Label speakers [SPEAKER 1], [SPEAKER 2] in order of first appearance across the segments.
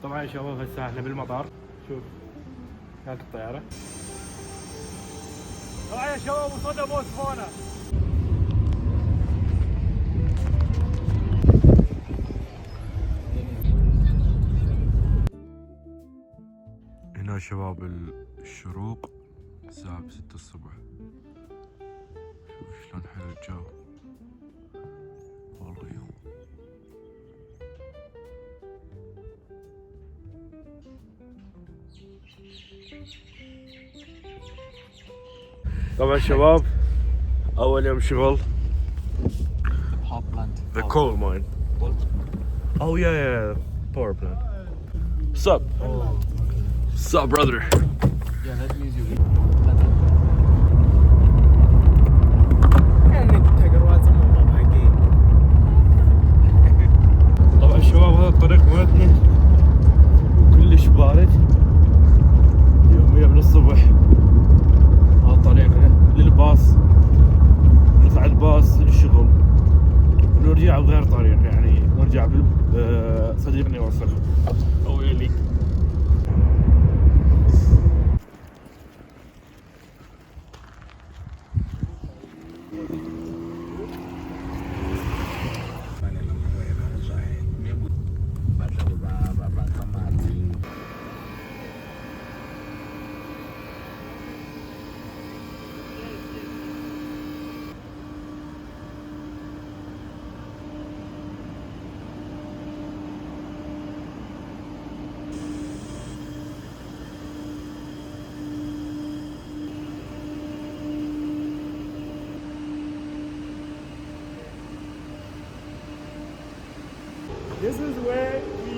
[SPEAKER 1] طبعا يا شباب هسه احنا بالمطار. شوف هاك الطيارة. طبعا يا شباب وصلنا بوتسوانا. هنا شباب الشروق الساعة 6 الصبح. شوف شلون حلو الجو والله يوم. طبعا شباب اول يوم شغل. The coal mine. Oh yeah, power plant. What's up? What's up, brother?
[SPEAKER 2] Yeah, that means you
[SPEAKER 1] طبعا الشباب هذا الطريق مالتنا وكلش بارد. يوميا من الصبح هذا طريقنا للباص، نطلع الباص للشغل ونرجع بغير طريق، يعني نرجع صديقنا يوصل او يلي. This is where we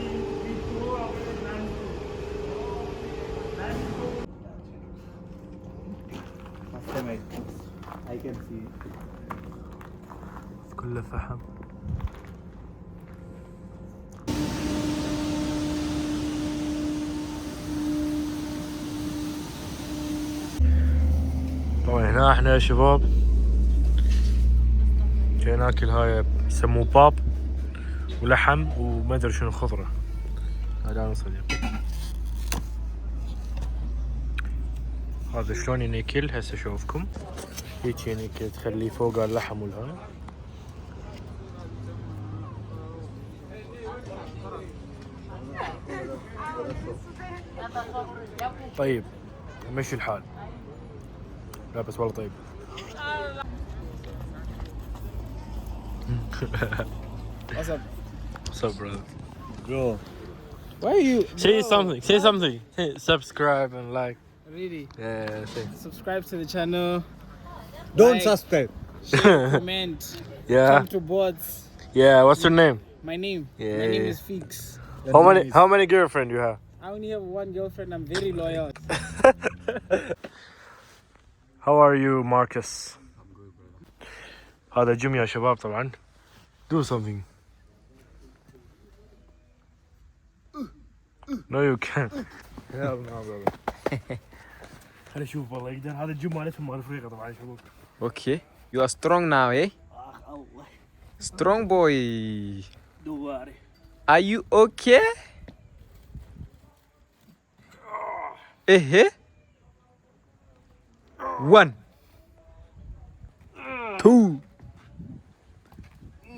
[SPEAKER 1] throw away landfill.
[SPEAKER 2] I can see.
[SPEAKER 1] كله فحم. طبعا هنا احنا يا شباب جاي ناكل هاي يسموه باب ولحم وما ادري شنو خضره. هذا انا صديق. هذا شلون ينكل هسه اشوفكم. هيك ينكل تخليه فوق اللحم والهاي. طيب مشي الحال. لا بس والله طيب.
[SPEAKER 2] What's up?
[SPEAKER 1] What's up, brother?
[SPEAKER 2] Bro. Why are you?
[SPEAKER 1] Say
[SPEAKER 2] Bro.
[SPEAKER 1] something. Say something. Subscribe and like.
[SPEAKER 2] Really?
[SPEAKER 1] Yeah. Say.
[SPEAKER 2] Subscribe to the channel.
[SPEAKER 3] Don't
[SPEAKER 2] Like,
[SPEAKER 3] subscribe.
[SPEAKER 2] Share, comment.
[SPEAKER 1] Yeah.
[SPEAKER 2] Come to boards.
[SPEAKER 1] Yeah. What's your name?
[SPEAKER 2] My name.
[SPEAKER 1] Yeah.
[SPEAKER 2] My name is Fix.
[SPEAKER 1] How many girlfriend you have?
[SPEAKER 2] I only have one girlfriend. I'm very loyal.
[SPEAKER 1] How are you, Marcus? هذا جيم يا شباب طبعا. Do something. No you can't. Hell no brother. خلينا نشوف والله يقدر. هذا الجيم مالتهم مال افريقيا طبعا يا شباب.
[SPEAKER 3] Okay. You are strong now, eh?
[SPEAKER 2] Allah.
[SPEAKER 3] Strong boy.
[SPEAKER 2] دواري.
[SPEAKER 3] Are you okay? Eh? 1 2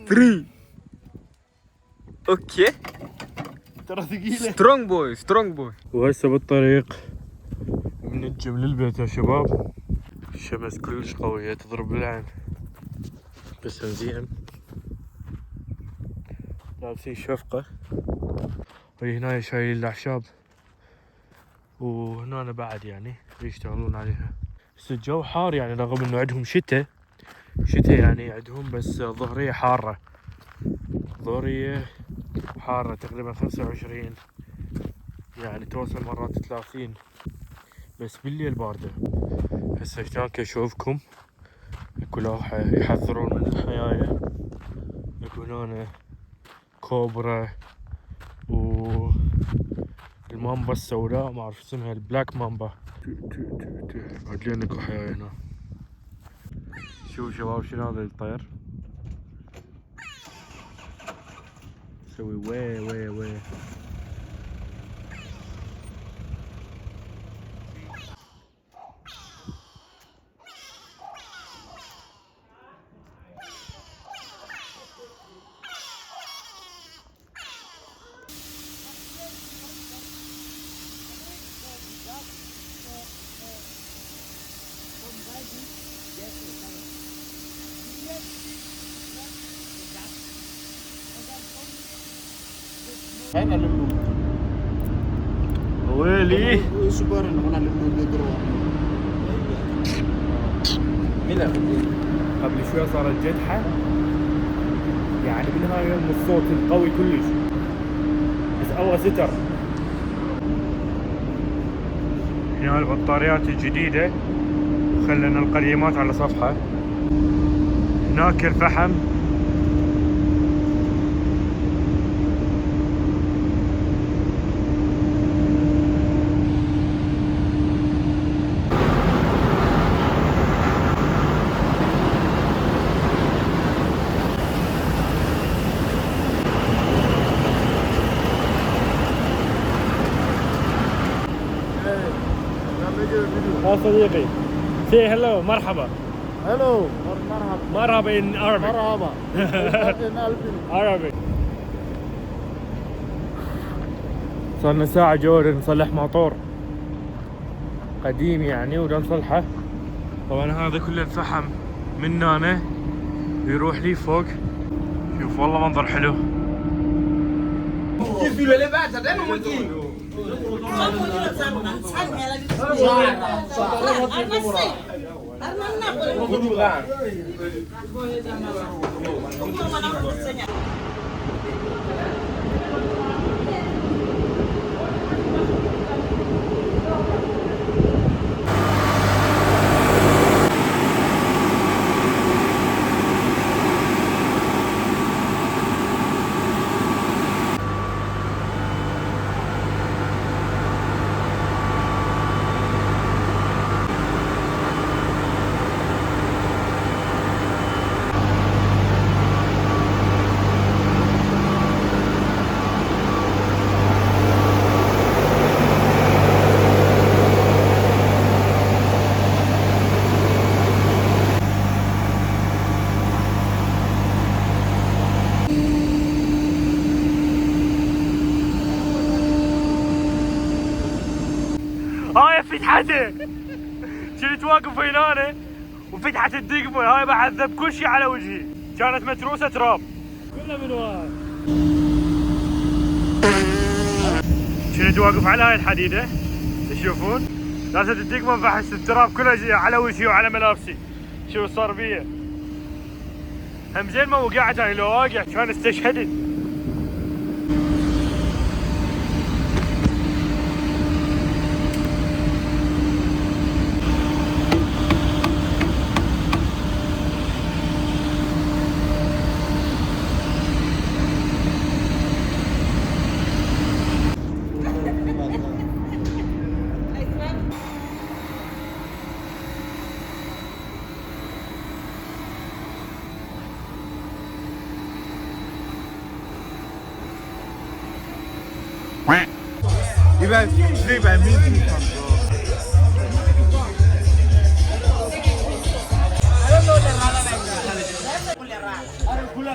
[SPEAKER 3] 3 Okay.
[SPEAKER 1] ترى ثقيلة.
[SPEAKER 3] Strong boy, strong boy.
[SPEAKER 1] وهسه بالطريق بنجم للبيت يا شباب. الشمس كلش قوية تضرب بالعين بس نزين. لابسين شفقة وهنا شايلين الأعشاب وهنا بعد يعني يشتغلون عليها. بس الجو حار يعني رغم انه عندهم شتاء يعني عندهم بس ظهرية حارة. ظهرية حارة تقريبا 25 يعني توصل مرات 30 بس بالليل باردة. هسه هناك اشوفكم اكو لوحة يحذرون من الحياة. اكو هنا كوبرا و المامبا السوداء ما اعرف اسمها البلاك مامبا. عدلين اكو حياة هنا. شوفوا شباب شنو هذا الطير يسوي وي وي وي.
[SPEAKER 2] هنا للو
[SPEAKER 1] ويلي
[SPEAKER 2] سوبر هنا للو ديرو ملا
[SPEAKER 1] قبل شوي صارت جدحة يعني بالنهاية من الصوت القوي كلش بس الله ستر. هنا البطاريات الجديدة خلينا القيمات على صفحة. هناك الفحم يا صديقي. say hello مرحبا.
[SPEAKER 2] هلو
[SPEAKER 1] مرحبا in Arabic.
[SPEAKER 2] مرحبا
[SPEAKER 1] Arabic. صارنا ساعة جوا نصلح موتور قديم يعني ودا نصلحه. طبعا هذا كله الفحم من هنا يروح لي فوق. شوف والله منظر حلو. هاي فتحته. كنت واقف هنا وفتحت الدقمه هاي بعد ذب كل شيء على وجهي. كانت متروسه تراب كلها من ورا. كنت واقف على هاي الحديده تشوفون لازم الدقمه فحصت التراب كله على وجهي وعلى ملابسي. شوف صار بيه هم زين ما وقعت. انا لو واقع كان استشهدت.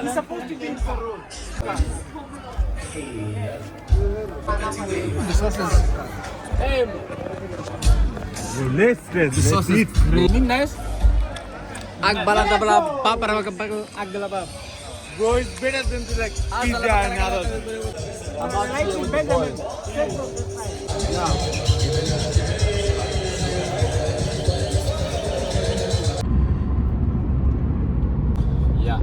[SPEAKER 2] He's supposed to be in the road. The sauces.
[SPEAKER 3] The sauce is
[SPEAKER 2] Really nice.
[SPEAKER 3] Agbala dabla papara magabago
[SPEAKER 2] Agdalabab.
[SPEAKER 3] bro, it's better than to like pizza and others.
[SPEAKER 1] Yeah.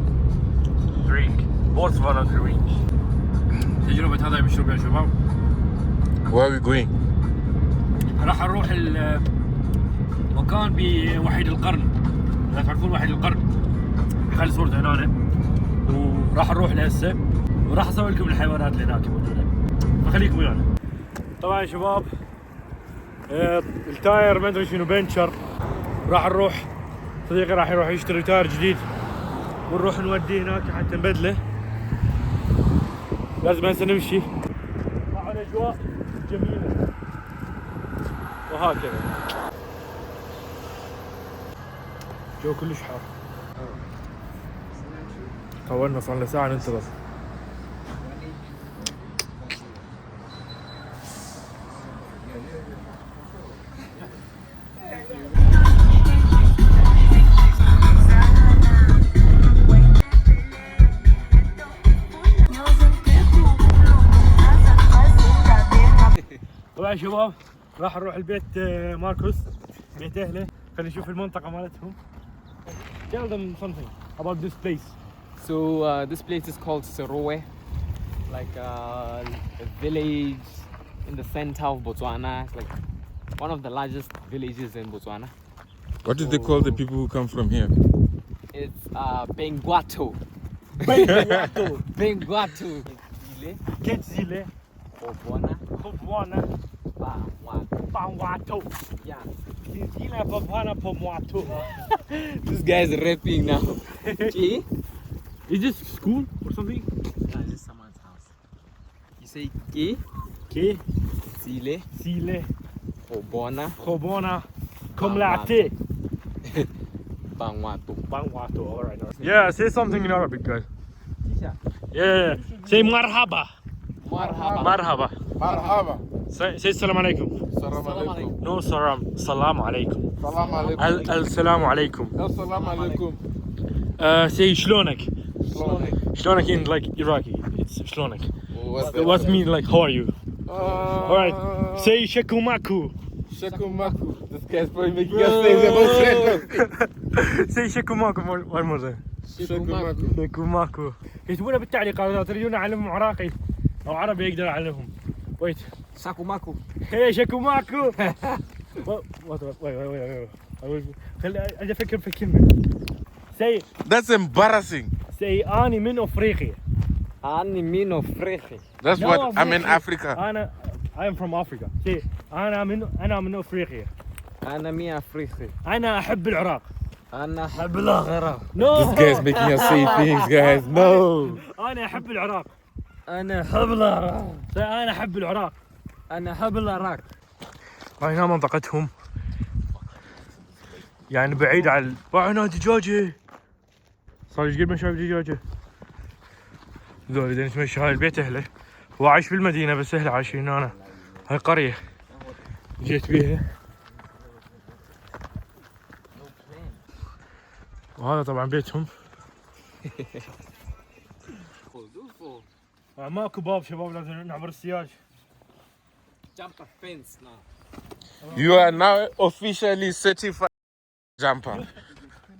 [SPEAKER 1] Drink. Both one of drink. تجربة هذا المشروب يا شباب.
[SPEAKER 3] Where are we going?
[SPEAKER 1] راح نروح مكان بوحيد القرن. إذا تعرفون وحيد القرن. خلي صورته هنا. وراح نروح لهسه وراح اسوي لكم الحيوانات اللي هناك موجودة. فخليكم ويانا. طبعا يا شباب التاير ما ادري شنو بنشر. راح نروح صديقي راح يروح يشتري تاير جديد ونروح نوديه هناك حتى نبدله. لازم هسه نمشي. طبعا اجواء جميلة وهكذا. جو كلش حار. طولنا صار لنا ساعة ننتظر. طبعا يا شباب راح نروح البيت ماركوس بيت اهله. خلينا نشوف المنطقة مالتهم. Tell them something about this place.
[SPEAKER 4] So this place is called Serowe, like a village in the center of Botswana. It's like one of the largest villages in Botswana.
[SPEAKER 5] What do they call the people who come from here?
[SPEAKER 4] It's Bengwato.
[SPEAKER 1] Bengwato.
[SPEAKER 4] Bengwato.
[SPEAKER 1] Ketzile.
[SPEAKER 4] Khobona.
[SPEAKER 1] Khobwana.
[SPEAKER 4] Bangwato.
[SPEAKER 1] Bangwato.
[SPEAKER 4] Yeah.
[SPEAKER 1] Ketzile Khobwana Pomwato.
[SPEAKER 4] This guy is rapping now. Gee?
[SPEAKER 1] Is this school or something?
[SPEAKER 4] No, it's just someone's house. You say Ke,
[SPEAKER 1] Ke.
[SPEAKER 4] Sile,
[SPEAKER 1] Sile.
[SPEAKER 4] Khobona,
[SPEAKER 1] Khobwana. Komlate.
[SPEAKER 4] Bangwato.
[SPEAKER 1] Bangwato. Alright. Yeah, say something in Arabic, guys. Yeah. Say marhaba.
[SPEAKER 4] Marhaba.
[SPEAKER 1] Marhaba.
[SPEAKER 5] Marhaba.
[SPEAKER 1] Say salam alaikum.
[SPEAKER 5] Salam alaikum.
[SPEAKER 1] No salam. Salam alaikum.
[SPEAKER 5] Salam alaikum.
[SPEAKER 1] Al-salam alaikum.
[SPEAKER 5] Salam alaikum.
[SPEAKER 1] Say shlonek.
[SPEAKER 5] Shlonek.
[SPEAKER 1] Shlonek in like Iraqi. It's shlonek.
[SPEAKER 5] What's that?
[SPEAKER 1] What mean like how are you? Alright. Say shakumaku.
[SPEAKER 5] Shakumaku. This guy's probably making us say about
[SPEAKER 1] Say shakumaku one more time.
[SPEAKER 5] Shakumaku.
[SPEAKER 1] shakumaku. يكتبونها بالتعليقات إذا تريدون أعلمهم عراقي أو عربي يقدر أعلمهم. Wait.
[SPEAKER 4] Sakumaku.
[SPEAKER 1] Hey shakumaku. Wait. خلي أجي أفكر في كلمة. Say
[SPEAKER 5] That's embarrassing.
[SPEAKER 1] أنا من أفريقيا.
[SPEAKER 4] Ani mino freche.
[SPEAKER 5] That's
[SPEAKER 1] No,
[SPEAKER 5] what I'm in
[SPEAKER 1] Africa.
[SPEAKER 5] Africa.
[SPEAKER 1] I am from Africa. Say أنا من أفريقيا.
[SPEAKER 4] Ana mi Afrique.
[SPEAKER 1] أنا أحب العراق.
[SPEAKER 4] Ana أحب العراق.
[SPEAKER 1] No.
[SPEAKER 5] This guy's making us say things, guys. No.
[SPEAKER 1] أنا أحب العراق.
[SPEAKER 4] أنا أحب العراق.
[SPEAKER 1] Say أنا أحب العراق.
[SPEAKER 4] أنا أحب العراق.
[SPEAKER 1] هنا منطقتهم يعني بعيد عن هنا دجاجة صار ايش قد ما شايف دجاجة. ذول اذا نتمشى هاي البيت اهله. هو عايش بالمدينة بس اهله عايشين هنا. هاي قرية جيت بيها. وهذا طبعا بيتهم. ماكو باب شباب لازم نعبر السياج.
[SPEAKER 4] Jump a fence now.
[SPEAKER 5] You are now officially certified jumper.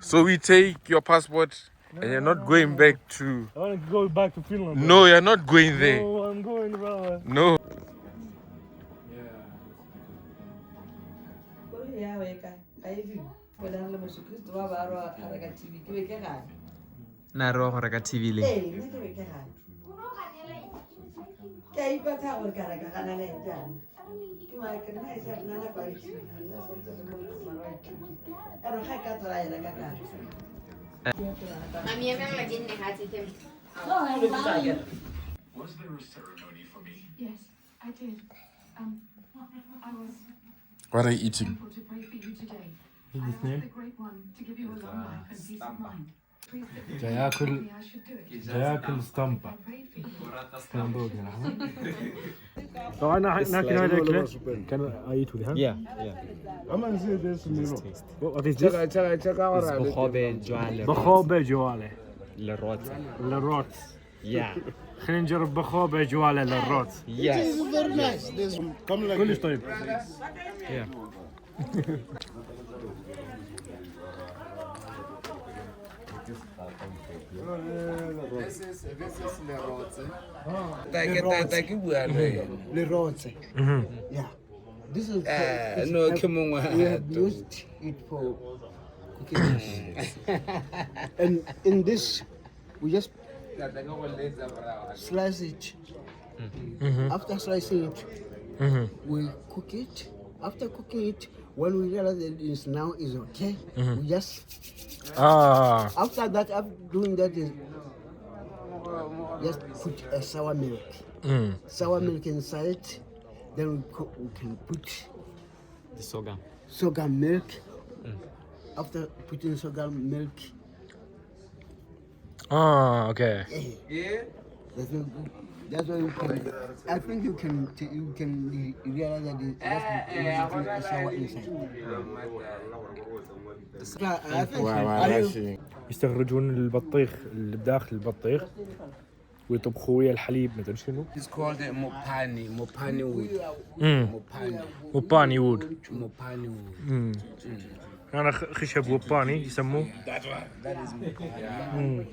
[SPEAKER 5] So we take your passport and you're not going back to...
[SPEAKER 1] I want to go back to Finland. Bro.
[SPEAKER 5] No, you're not going there.
[SPEAKER 1] No, I'm going, brother.
[SPEAKER 5] No.
[SPEAKER 4] Naro haraka TV le.
[SPEAKER 6] Mami emang lagi nih hasil tim.
[SPEAKER 7] Was there a ceremony for me? Yes, I did. I was
[SPEAKER 5] What are you eating?
[SPEAKER 7] able to pray for you today.
[SPEAKER 1] Who's
[SPEAKER 7] I
[SPEAKER 1] this
[SPEAKER 7] asked
[SPEAKER 1] name?
[SPEAKER 7] the Great One to give you a long life and peace of mind. Please sit with me.
[SPEAKER 1] جاياكل
[SPEAKER 7] Maybe I should do it.
[SPEAKER 1] جاياكل ستامبا.
[SPEAKER 7] I prayed for you.
[SPEAKER 1] ستامبا. طبعا ناكل هذه الأكلة. Can I eat with him?
[SPEAKER 4] Yeah.
[SPEAKER 1] What is this?
[SPEAKER 4] Bukhobe Joale.
[SPEAKER 1] بخوبة جوالة.
[SPEAKER 4] Lerot.
[SPEAKER 1] للروت.
[SPEAKER 4] Yeah.
[SPEAKER 1] خلينا نجرب بخوبة جوالة للروت.
[SPEAKER 4] Yes.
[SPEAKER 1] كلش طيب.
[SPEAKER 4] Yeah.
[SPEAKER 8] Lerote. Yeah. This is
[SPEAKER 4] no,
[SPEAKER 8] we have used it for cooking. And in this, we just slice it. After slicing it, we cook it. After cooking it, when we realize that it now is okay, we just after that, after doing that is just put a sour milk. Sour milk inside. Then we can put
[SPEAKER 4] The sorghum.
[SPEAKER 8] sorghum milk. After putting sorghum milk,
[SPEAKER 1] okay.
[SPEAKER 8] that's not good. That's why you can. I think you can realize that it's just a sour inside. I think
[SPEAKER 5] Wow,
[SPEAKER 8] are you-
[SPEAKER 1] يستخرجون البطيخ اللي بداخل البطيخ ويطبخوا ويا الحليب مدري شنو.
[SPEAKER 2] It's called mopani wood.
[SPEAKER 1] وباني وود.
[SPEAKER 2] Mopani wood.
[SPEAKER 1] انا خشب وباني يسموه.
[SPEAKER 2] That is mopani.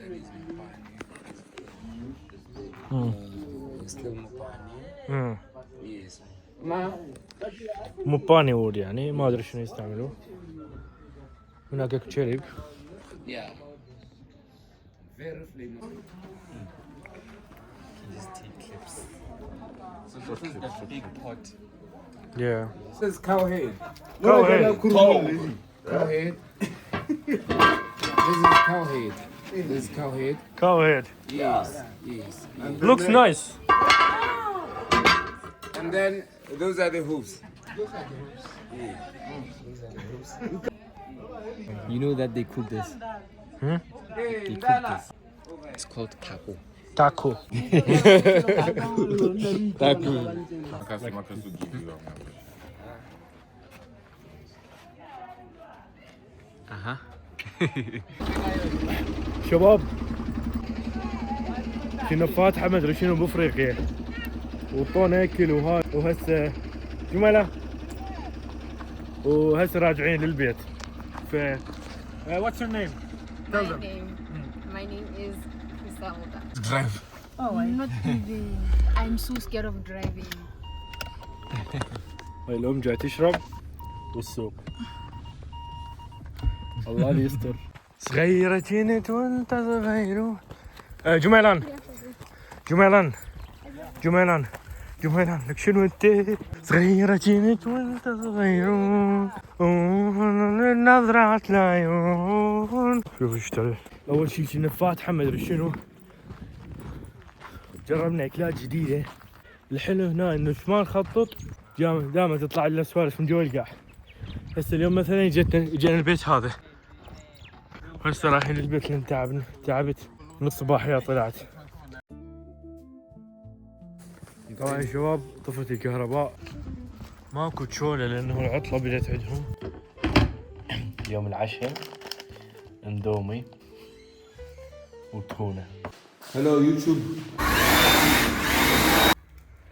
[SPEAKER 2] It's still mopani. Yes.
[SPEAKER 1] موباني وود يعني ما ادري شنو يستعملوه. هناك كشرب.
[SPEAKER 2] Yeah. Very flammable.
[SPEAKER 4] Just take clips. So this is the big pot.
[SPEAKER 1] Yeah.
[SPEAKER 2] This is cow head.
[SPEAKER 1] Cow head.
[SPEAKER 2] Cow head. This is cow head. This is cow head.
[SPEAKER 1] Cow head.
[SPEAKER 2] Yes. Yes.
[SPEAKER 1] Looks nice.
[SPEAKER 2] And then those are the hooves.
[SPEAKER 4] You know that they cook this.
[SPEAKER 1] Hmm?
[SPEAKER 4] They cook this. It's called taco.
[SPEAKER 1] Taco.
[SPEAKER 4] Taco. Uh-huh.
[SPEAKER 1] شباب كنا فاتحة ما ادري شنو بافريقيا وطونا اكل وهسه جملة وهسه راجعين للبيت. ف what's your name? Tell them.
[SPEAKER 6] My name is Griselda.
[SPEAKER 5] Drive.
[SPEAKER 6] Oh, I'm not even. I'm so scared of driving.
[SPEAKER 1] هاي الأم جاي تشرب والسوق. الله اللي يستر. صغيرة كنت وانت صغير. جميلان جميلان لك شنو انت صغيرة كنت وانت صغير نظرة العيون. شوف اشتري اول شي كنا فاتحة ما ادري شنو. جربنا اكلات جديدة. الحلو هنا انه ما نخطط دائما تطلع لنا سوالف من جوا القاع. هسه اليوم مثلا اجينا البيت هذا. هسه رايحين البيت لان تعبت من الصباح يا طلعت. طبعا يا شباب طفت الكهرباء ماكو تشولة لانه العطلة بدت عندهم. اليوم العشاء اندومي وتونة.
[SPEAKER 5] Hello YouTube.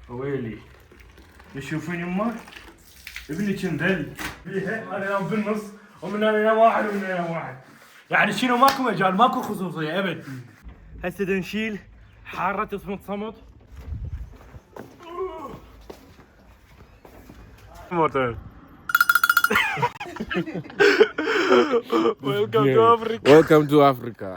[SPEAKER 1] ويلي يشوفون يمك ابني كنذل بيها انا انام بالنص ومن انا انام واحد ومن انا انام واحد. يعني شنو ماكو مجال ماكو خصوصية ابد. هسه نشيل حارة تصمت صمت. موتور. Welcome to Africa.
[SPEAKER 5] Welcome to Africa.